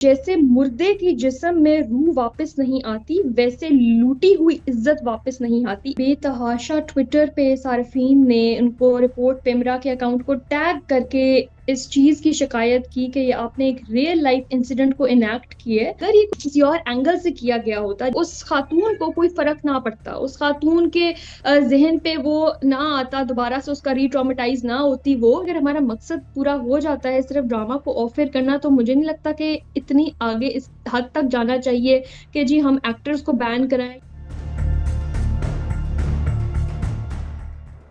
जैसे मुर्दे की जिस्म में रूह वापस नहीं आती, वैसे लूटी हुई इज्जत वापस नहीं आती। बेतहाशा ट्विटर पे सार्फिन ने उनको रिपोर्ट पेमरा के अकाउंट को टैग करके इस चीज की शिकायत की कि ये आपने एक रियल लाइफ इंसिडेंट को इनेक्ट किया है। अगर ये किसी और एंगल से किया गया होता, उस खातून को कोई फर्क ना पड़ता, उस खातून के जहन पे वो ना आता, दोबारा से उसका रीट्रॉमेटाइज ना होती वो। अगर हमारा मकसद पूरा हो जाता है सिर्फ ड्रामा को ऑफर करना, तो मुझे नहीं लगता कि इतनी आगे इस हद तक जाना चाहिए कि जी हम एक्टर्स को बैन कराएं।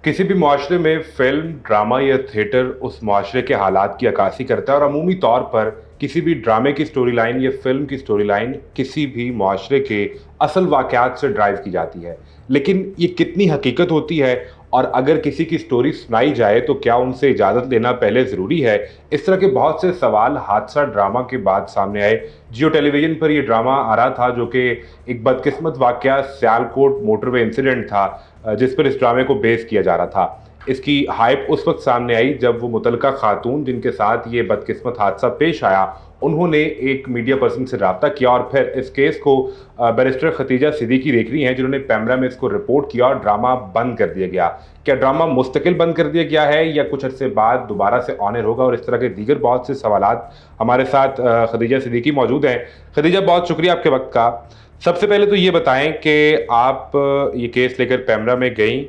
किसी भी माशरे में फिल्म, ड्रामा या थिएटर उस माशरे के हालात की अक्कासी करता है और अमूमी तौर पर किसी भी ड्रामे की स्टोरी लाइन या फिल्म की स्टोरी लाइन किसी भी माशरे के असल वाक़यात से ड्राइव की जाती है। लेकिन ये कितनी हकीकत होती है और अगर किसी की स्टोरी सुनाई जाए तो क्या उनसे इजाज़त लेना पहले ज़रूरी है? इस तरह के बहुत से सवाल हादसा ड्रामा के बाद सामने आए। जियो टेलीविज़न पर ये ड्रामा आ रहा था जो कि एक बदकिस्मत वाक़या सियालकोट मोटरवे इंसिडेंट था, जिस पर इस ड्रामे को बेस किया जा रहा था। इसकी हाइप उस वक्त सामने आई जब वो मुतलका खातून जिनके साथ ये बदकिस्मत हादसा पेश आया, उन्होंने एक मीडिया पर्सन से रब्ता किया और फिर इस केस को बैरिस्टर खतीजा सिद्दीकी देख रही हैं जिन्होंने पैमरा में इसको रिपोर्ट किया और ड्रामा बंद कर दिया गया। क्या ड्रामा मुस्तकिल बंद कर दिया गया है या कुछ अर्से बाद दोबारा से ऑन एयर होगा? और इस तरह के दीगर बहुत से सवालात हमारे साथ खतीजा सिद्दीकी मौजूद हैं। खतीजा, बहुत शुक्रिया आपके वक्त का। सबसे पहले तो ये बताएं कि आप ये केस लेकर पैमरा में गई,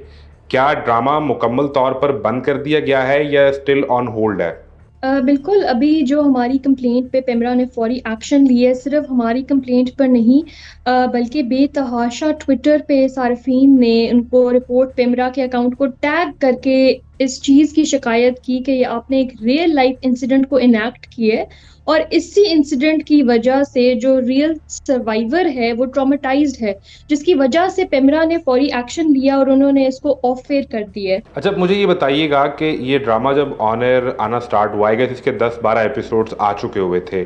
क्या ड्रामा मुकम्मल तौर पर बंद कर दिया गया है या स्टिल ऑन होल्ड है? बिल्कुल, अभी जो हमारी कंप्लेंट पे पेमरा ने फौरी एक्शन लिया है, सिर्फ हमारी कंप्लेंट पर नहीं बल्कि बेतहाशा ट्विटर पे सार्फिन ने उनको रिपोर्ट पेमरा के अकाउंट को टैग करके इस चीज़ की शिकायत की कि ये आपने एक रियल लाइफ इंसिडेंट को इनेक्ट किया है और इसी इंसिडेंट की वजह से जो रियल सर्वाइवर है वो ट्रॉमेटाइज्ड है, जिसकी वजह से पेमरा ने फौरी एक्शन लिया और उन्होंने इसको ऑफ एयर कर दिया है। अच्छा, मुझे ये बताइएगा कि ये ड्रामा जब ऑन एयर आना स्टार्ट हुआ है, इसके 10-12 एपिसोड्स आ चुके हुए थे,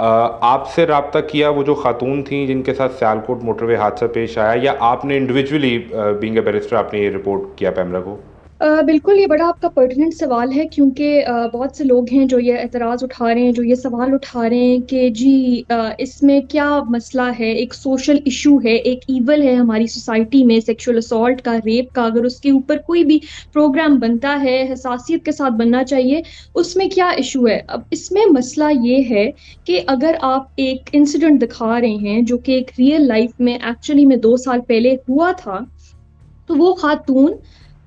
आपसे रब्ता किया वो जो खातून थी जिनके साथ सियालकोट मोटरवे हादसा पेश आया, या आपने इंडिविजुअली बीइंग अ बैरिस्टर आपने ये रिपोर्ट किया पैमरा को? बिल्कुल, ये बड़ा आपका पर्टिनेंट सवाल है क्योंकि बहुत से लोग हैं जो ये एतराज़ उठा रहे हैं, जो ये सवाल उठा रहे हैं कि जी इसमें क्या मसला है, एक सोशल इशू है, एक ईवल है हमारी सोसाइटी में, सेक्सुअल असॉल्ट का, रेप का, अगर उसके ऊपर कोई भी प्रोग्राम बनता है, हसासियत के साथ बनना चाहिए, उसमें क्या इशू है? अब इसमें मसला ये है कि अगर आप एक इंसिडेंट दिखा रहे हैं जो कि एक रियल लाइफ में एक्चुअली में 2 साल पहले हुआ था, तो वो खातून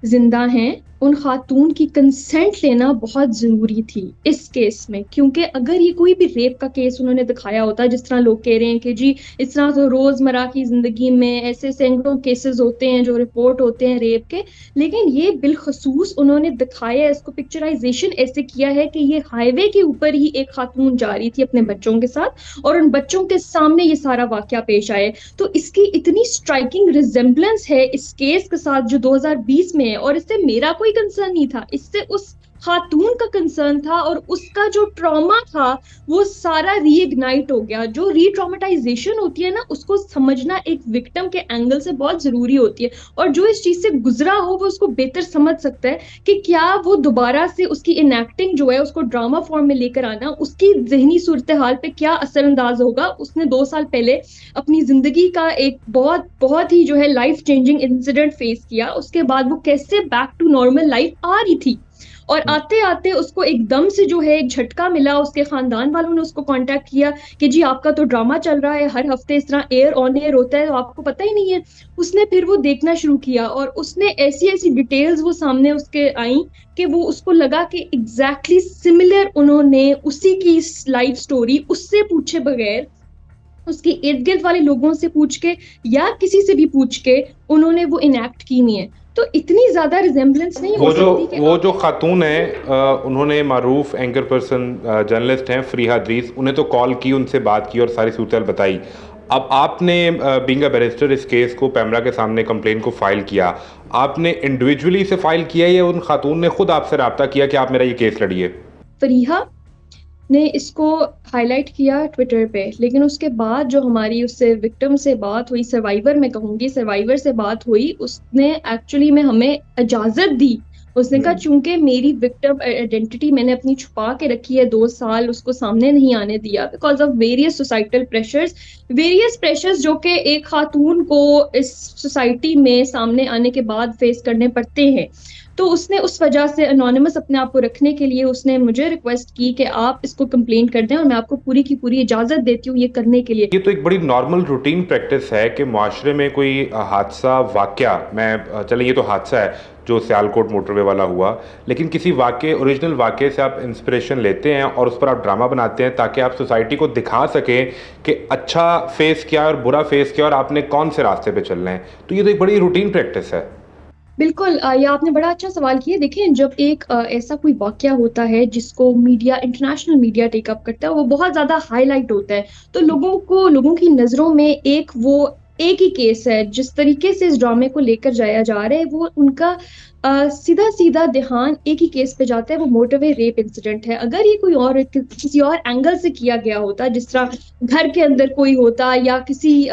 जिंदा हैं, उन खातून की कंसेंट लेना बहुत ज़रूरी थी इस केस में, क्योंकि अगर ये कोई भी रेप का केस उन्होंने दिखाया होता, जिस तरह लोग कह रहे हैं कि जी इस तरह तो रोज़मर्रा की ज़िंदगी में ऐसे सैकड़ों केसेस होते हैं जो रिपोर्ट होते हैं रेप के, लेकिन ये बिलखसूस उन्होंने दिखाया है, इसको पिक्चराइजेशन ऐसे किया है कि ये हाईवे के ऊपर ही एक खातून जा रही थी अपने बच्चों के साथ और उन बच्चों के सामने ये सारा वाकया पेश आया। तो इसकी इतनी स्ट्राइकिंग रिजेम्बलेंस है इस केस के साथ जो 2020 में है, और इससे मेरा कोई कंसर्न नहीं था, इससे उस खातून का कंसर्न था और उसका जो ट्रॉमा था वो सारा रीइग्नाइट हो गया। जो रीट्रॉमेटाइजेशन होती है ना, उसको समझना एक विक्टिम के एंगल से बहुत जरूरी होती है, और जो इस चीज से गुजरा हो वो उसको बेहतर समझ सकता है कि क्या वो दोबारा से उसकी इनएक्टिंग जो है उसको ड्रामा फॉर्म में लेकर आना, उसकी जहनी सूरत हाल पे क्या असरअंदाज होगा। उसने 2 साल पहले अपनी जिंदगी का एक बहुत बहुत ही जो है लाइफ चेंजिंग इंसिडेंट फेस किया, उसके बाद वो कैसे बैक टू नॉर्मल लाइफ आ रही थी, और आते आते उसको एकदम से जो है एक झटका मिला। उसके खानदान वालों ने उसको कांटेक्ट किया कि जी आपका तो ड्रामा चल रहा है, हर हफ्ते इस तरह एयर ऑन एयर होता है, तो आपको पता ही नहीं है। उसने फिर वो देखना शुरू किया और उसने ऐसी ऐसी डिटेल्स वो सामने उसके आई कि वो उसको लगा कि एग्जैक्टली सिमिलर उन्होंने उसी की लाइफ स्टोरी उससे पूछे बगैर, उसके इर्द गिर्द वाले लोगों से पूछ के या किसी से भी पूछ के उन्होंने वो इनेक्ट की नहीं है। तो इतनी ज्यादा रिजेम्बलेंस नहीं हो सकती कि वो जो खातून है, उन्होंने मारूफ एंकर पर्सन जर्नलिस्ट हैं फरीहा इदरीस, उन्हें तो कॉल की, उनसे बात की और सारी सूरत बताई। अब आपने बीइंग अ बैरिस्टर इस केस को पैमरा के सामने कंप्लेन को फाइल किया, आपने इंडिविजुअली इसे फाइल किया या उन खातून ने खुद आपसे रब्ता किया कि आप मेरा ये केस लड़िए? फरीहा ने इसको हाईलाइट किया ट्विटर पे, लेकिन उसके बाद जो हमारी उससे विक्टिम से बात हुई, सर्वाइवर मैं कहूँगी, सर्वाइवर से बात हुई, उसने एक्चुअली में हमें इजाज़त दी उसने कहा हम्म। चूंकि मेरी विक्टिम आइडेंटिटी मैंने अपनी छुपा के रखी है 2 साल, उसको सामने नहीं आने दिया बिकॉज ऑफ वेरियस प्रेशर्स जो कि एक खातून को इस सोसाइटी में सामने आने के बाद फेस करने पड़ते हैं। तो उसने उस वजह से अनोनिमस अपने आप को रखने के लिए उसने मुझे रिक्वेस्ट की कि आप इसको कंप्लेन कर दें, और मैं आपको पूरी की पूरी इजाजत देती हूँ ये करने के लिए। ये तो एक बड़ी नॉर्मल रूटीन प्रैक्टिस है कि माशरे में कोई हादसा वाकया, चले ये तो हादसा है जो सियालकोट मोटरवे वाला हुआ, लेकिन किसी वाकये, ओरिजिनल वाकये से आप इंस्पिरेशन लेते हैं और उस पर आप ड्रामा बनाते हैं ताकि आप सोसाइटी को दिखा सकें कि अच्छा फेस क्या है और बुरा फेस क्या है और आपने कौन से रास्ते पे चलना है। तो ये तो एक बड़ी रूटीन प्रैक्टिस है। बिल्कुल, ये आपने बड़ा अच्छा सवाल किया। देखिए, जब एक ऐसा कोई वाकया होता है जिसको मीडिया, इंटरनेशनल मीडिया टेकअप करता है, वो बहुत ज्यादा हाईलाइट होता है, तो लोगों की नजरों में एक ही केस है। जिस तरीके से इस ड्रामे को लेकर जाया जा रहा है, वो उनका सीधा सीधा ध्यान एक ही केस पे जाता है, वो मोटरवे रेप इंसिडेंट है। अगर ये कोई और किसी और एंगल से किया गया होता, जिस तरह घर के अंदर कोई होता या किसी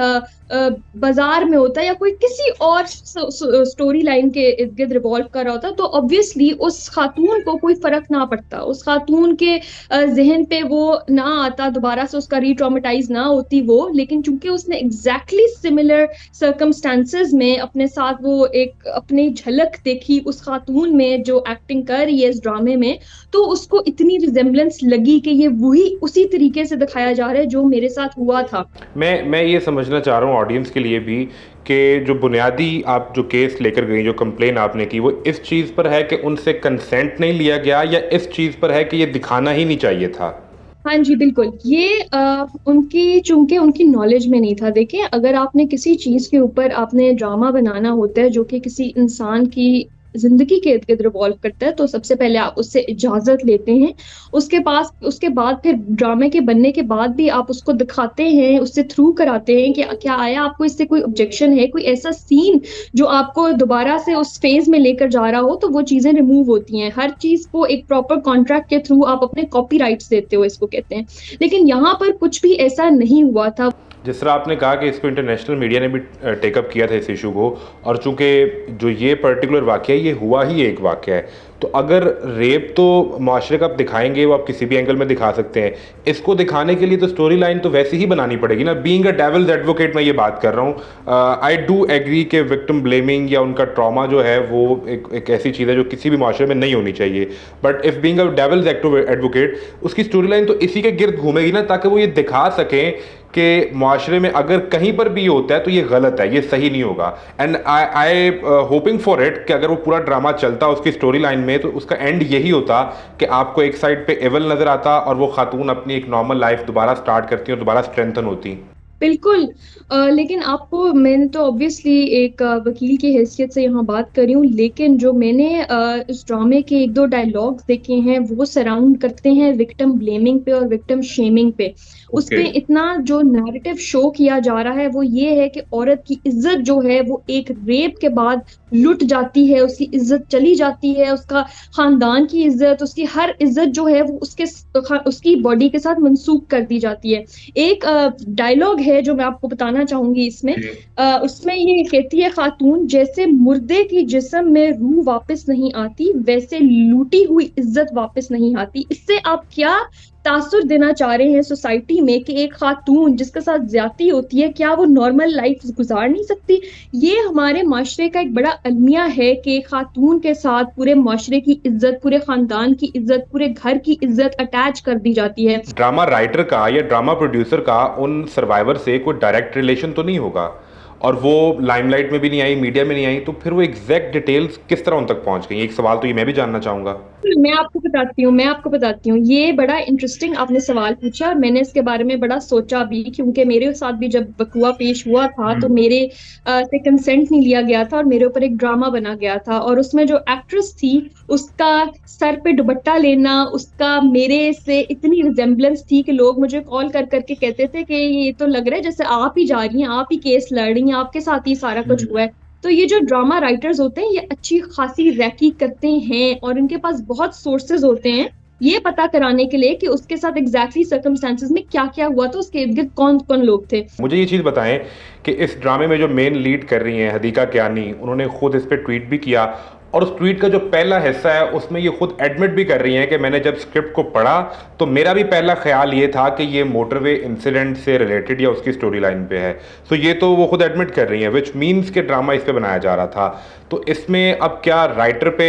बाजार में होता या कोई किसी और स्टोरी लाइन के इर्द गिर्द रिवॉल्व कर रहा होता, तो ऑब्वियसली उस खातून को कोई फर्क ना पड़ता, उस खातून के जहन पे वो ना आता, दोबारा से उसका रीट्रॉमेटाइज ना होती वो। लेकिन चूंकि उसने एग्जैक्टली सिमिलर सर्कमस्टांसेस में अपने साथ वो एक अपनी झलक देखी उस खातून में जो एक्टिंग कर रही है इस ड्रामे में, तो उसको इतनी रिजेम्बलेंस लगी कि ये वही उसी तरीके से दिखाया जा रहा है जो मेरे साथ हुआ था। मैं ये समझना चाह रहा हूँ ऑडियंस के लिए भी कि जो बुनियादी आप जो केस लेकर गई, जो कंप्लेन आपने की, वो इस चीज़ पर है कि उनसे कंसेंट नहीं लिया गया या इस चीज़ पर है कि ये दिखाना ही नहीं चाहिए था? हाँ जी, बिल्कुल। ये उनकी चूंकि उनकी नॉलेज में नहीं था। देखिए, अगर आपने किसी चीज के ऊपर आपने ड्रामा बनाना होता है जो कि किसी इंसान की जिंदगी के इर्द गिर्द रिवॉल्व करता है, तो सबसे पहले आप उससे इजाजत लेते हैं। उसके बाद फिर ड्रामे के बनने के बाद भी आप उसको दिखाते हैं, उससे थ्रू कराते हैं कि क्या आया, आपको इससे कोई ऑब्जेक्शन है, कोई ऐसा सीन जो आपको दोबारा से उस फेज में लेकर जा रहा हो, तो वो चीजें रिमूव होती हैं। हर चीज को एक प्रॉपर कॉन्ट्रैक्ट के थ्रू आप अपने कॉपी राइट्स देते हो, इसको कहते हैं। लेकिन यहाँ पर कुछ भी ऐसा नहीं हुआ था। जिस तरह आपने कहा कि इसको इंटरनेशनल मीडिया ने भी टेकअप किया था इस इशू को, और चूंकि जो ये पर्टिकुलर वाकया है ये हुआ ही एक वाकया है, तो अगर रेप तो माशरे का आप दिखाएंगे, वो आप किसी भी एंगल में दिखा सकते हैं, इसको दिखाने के लिए तो स्टोरी लाइन तो वैसी ही बनानी पड़ेगी ना। बीइंग अ डेविल्स एडवोकेट मैं ये बात कर रहा हूँ, आई डू एग्री कि विक्टिम ब्लेमिंग या उनका ट्रॉमा जो है वो एक ऐसी चीज़ है जो किसी भी माशरे में नहीं होनी चाहिए। But if being a devil's advocate, उसकी स्टोरी लाइन तो इसी के गिर्द घूमेगी ना, ताकि वो ये दिखा सकें कि माशरे में अगर कहीं पर भी होता है तो ये गलत है, ये सही नहीं होगा। And I hoping for it कि अगर वो पूरा ड्रामा चलता उसकी स्टोरी लाइन में, तो उसका एंड यही होता कि आपको एक साइड पे एविल नजर आता और वो खातून अपनी एक नॉर्मल लाइफ दोबारा स्टार्ट करती और दोबारा स्ट्रेंथन होती। बिल्कुल। लेकिन आपको, मैंने तो ऑब्वियसली एक वकील की हैसियत से यहाँ बात कर रही हूँ, लेकिन जो मैंने इस ड्रामे के एक दो डायलॉग्स देखे हैं वो सराउंड करते हैं विक्टिम ब्लेमिंग पे और विक्टिम शेमिंग पे। उस ओके। पे इतना जो नैरेटिव शो किया जा रहा है वो ये है कि औरत की इज्जत जो है वो एक रेप के बाद लुट जाती है, उसकी इज्जत चली जाती है, उसका खानदान की इज्जत, उसकी हर इज्जत जो है वो उसकी बॉडी के साथ मंसूख कर दी जाती है। एक डायलॉग है जो मैं आपको बताना चाहूंगी इसमें। जी। उसमें ये कहती है खातून, जैसे मुर्दे की जिस्म में रूह वापस नहीं आती, वैसे लूटी हुई इज्जत वापस नहीं आती। इससे आप क्या तासुर देना चाह रहे हैं सोसाइटी में कि एक खातून जिसके साथ ज्यादती होती है, क्या वो नॉर्मल लाइफ गुजार नहीं सकती? ये हमारे माशरे का एक बड़ा अलमिया है कि खातून के साथ पूरे माशरे की इज्जत, पूरे खानदान की इज्जत, पूरे घर की इज्जत अटैच कर दी जाती है। ड्रामा राइटर का या ड्रामा प्रोड्यूसर का उन सर्वाइवर से कोई डायरेक्ट रिलेशन तो नहीं होगा, और वो लाइमलाइट में भी नहीं आई, मीडिया में नहीं आई, तो फिर वो एग्जैक्ट डिटेल्स किस तरह उन तक पहुंच गई? एक सवाल तो ये मैं भी जानना चाहूंगा। मैं आपको बताती हूँ, ये बड़ा इंटरेस्टिंग आपने सवाल पूछा और मैंने इसके बारे में बड़ा सोचा भी, क्योंकि मेरे साथ भी जब वकूआ पेश हुआ था तो मेरे से कंसेंट नहीं लिया गया था और मेरे ऊपर एक ड्रामा बना गया था, और उसमें जो एक्ट्रेस थी उसका सर पे दुपट्टा लेना, उसका मेरे से इतनी रिजेम्बलेंस थी कि लोग मुझे कॉल कर करके कहते थे कि ये तो लग रहा है जैसे आप ही जा रही हैं, आप ही केस लड़ रही हैं, आपके साथ ही सारा कुछ हुआ है। तो ये जो ड्रामा राइटर्स होते हैं ये अच्छी खासी रैकी करते हैं और इनके पास बहुत सोर्सेज होते हैं ये पता कराने के लिए कि उसके साथ एग्जैक्टली सर्कमस्टांसेस में क्या क्या हुआ था, उसके इर्द गिर्द कौन कौन लोग थे। मुझे ये चीज़ बताएं कि इस ड्रामे में जो मेन लीड कर रही हैं हदीका कियानी, उन्होंने खुद इस पे ट्वीट भी किया और उस ट्वीट का जो पहला हिस्सा है उसमें ये खुद एडमिट भी कर रही हैं कि मैंने जब स्क्रिप्ट को पढ़ा तो मेरा भी पहला ख्याल ये था कि ये मोटरवे इंसिडेंट से रिलेटेड या उसकी स्टोरी लाइन पे है। सो ये तो वो खुद एडमिट कर रही हैं, विच मीन्स के ड्रामा इस पे बनाया जा रहा था। तो इसमें अब क्या राइटर पे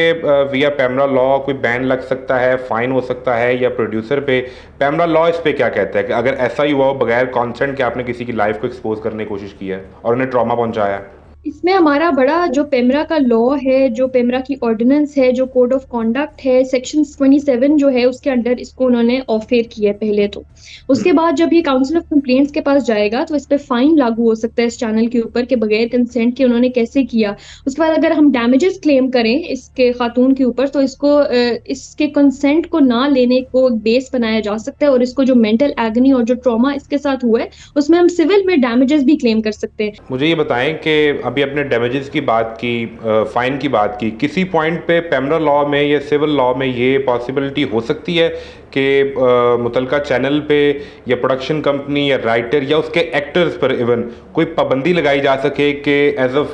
विया पैमरा लॉ कोई बैन लग सकता है, फाइन हो सकता है, या प्रोड्यूसर पे? पैमरा लॉ इस पे क्या कहता है कि अगर ऐसा ही हुआ हो बगैर कॉन्सेंट के आपने किसी की लाइफ को एक्सपोज करने की कोशिश की है और उन्हें ट्रॉमा पहुंचाया है? इसमें हमारा बड़ा जो पेमरा का लॉ है, जो पेमरा की ऑर्डिनेंस है, जो कोड ऑफ कॉन्डक्ट है, सेक्शन 27 जो है उसके अंडर इसको उन्होंने ऑफेयर किया है पहले तो। उसके बाद जब ये काउंसिल ऑफ कंप्लेंट्स के पास जाएगा तो इस पे फाइन लागू हो सकता है इस चैनल के ऊपर कि बगैर कंसेंट के उन्होंने कैसे किया। उसके बाद अगर हम डैमेजेस क्लेम करें इसके खातून के ऊपर तो इसके कंसेंट को ना लेने को बेस बनाया जा सकता है, और इसको जो मेंटल एगनी और जो ट्रॉमा इसके साथ हुआ है उसमें हम सिविल में डैमेजेस भी क्लेम कर सकते हैं। मुझे ये बताएं कि अभी अपने डैमेजेस की बात की, फाइन की बात की, किसी पॉइंट पे पैमरा लॉ में या सिविल लॉ में ये पॉसिबिलिटी हो सकती है कि मुतलका चैनल पे या प्रोडक्शन कंपनी या राइटर या उसके एक्टर्स पर इवन कोई पाबंदी लगाई जा सके कि एज अ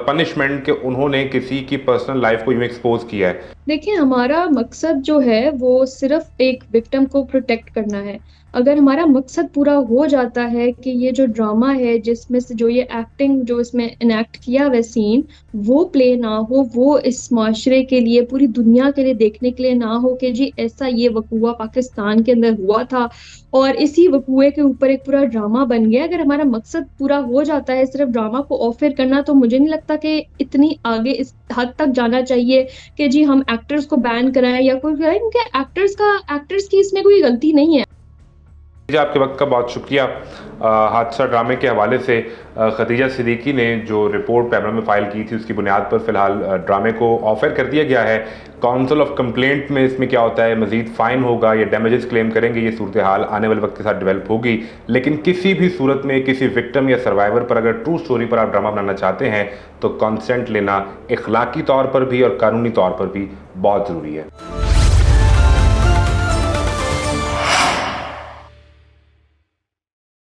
पनिशमेंट कि उन्होंने किसी की पर्सनल लाइफ को यूँ एक्सपोज किया है? देखिए, हमारा मकसद जो है वो सिर्फ एक विक्टिम को प्रोटेक्ट करना है। अगर हमारा मकसद पूरा हो जाता है कि ये जो ड्रामा है जिसमें से जो ये एक्टिंग जो इसमें इनेक्ट किया हुआ सीन वो प्ले ना हो, वो इस माशरे के लिए, पूरी दुनिया के लिए देखने के लिए ना हो कि जी ऐसा ये वकूआ पाकिस्तान के अंदर हुआ था और इसी वकूए के ऊपर एक पूरा ड्रामा बन गया। अगर हमारा मकसद पूरा हो जाता है सिर्फ ड्रामा को ऑफर करना, तो मुझे नहीं लगता कि इतनी आगे इस हद तक जाना चाहिए कि जी हम एक्टर्स को बैन कराएं या कोई कराएं, क्योंकि एक्टर्स की इसमें कोई गलती नहीं है। जी, आपके वक्त का बहुत शुक्रिया। हादसा ड्रामे के हवाले से खदीजा सिद्दीकी ने जो रिपोर्ट पैमरा में फ़ाइल की थी उसकी बुनियाद पर फ़िलहाल ड्रामे को ऑफर कर दिया गया है। काउंसिल ऑफ कंप्लेंट में इसमें क्या होता है, मज़ीद फ़ाइन होगा या डैमेजेस क्लेम करेंगे, ये सूरत हाल आने वाले वक्त के साथ डेवलप होगी। लेकिन किसी भी सूरत में किसी विक्टिम या सर्वाइवर पर अगर ट्रू स्टोरी पर आप ड्रामा बनाना चाहते हैं तो कंसेंट लेना इखलाकी तौर पर भी और कानूनी तौर पर भी बहुत ज़रूरी है।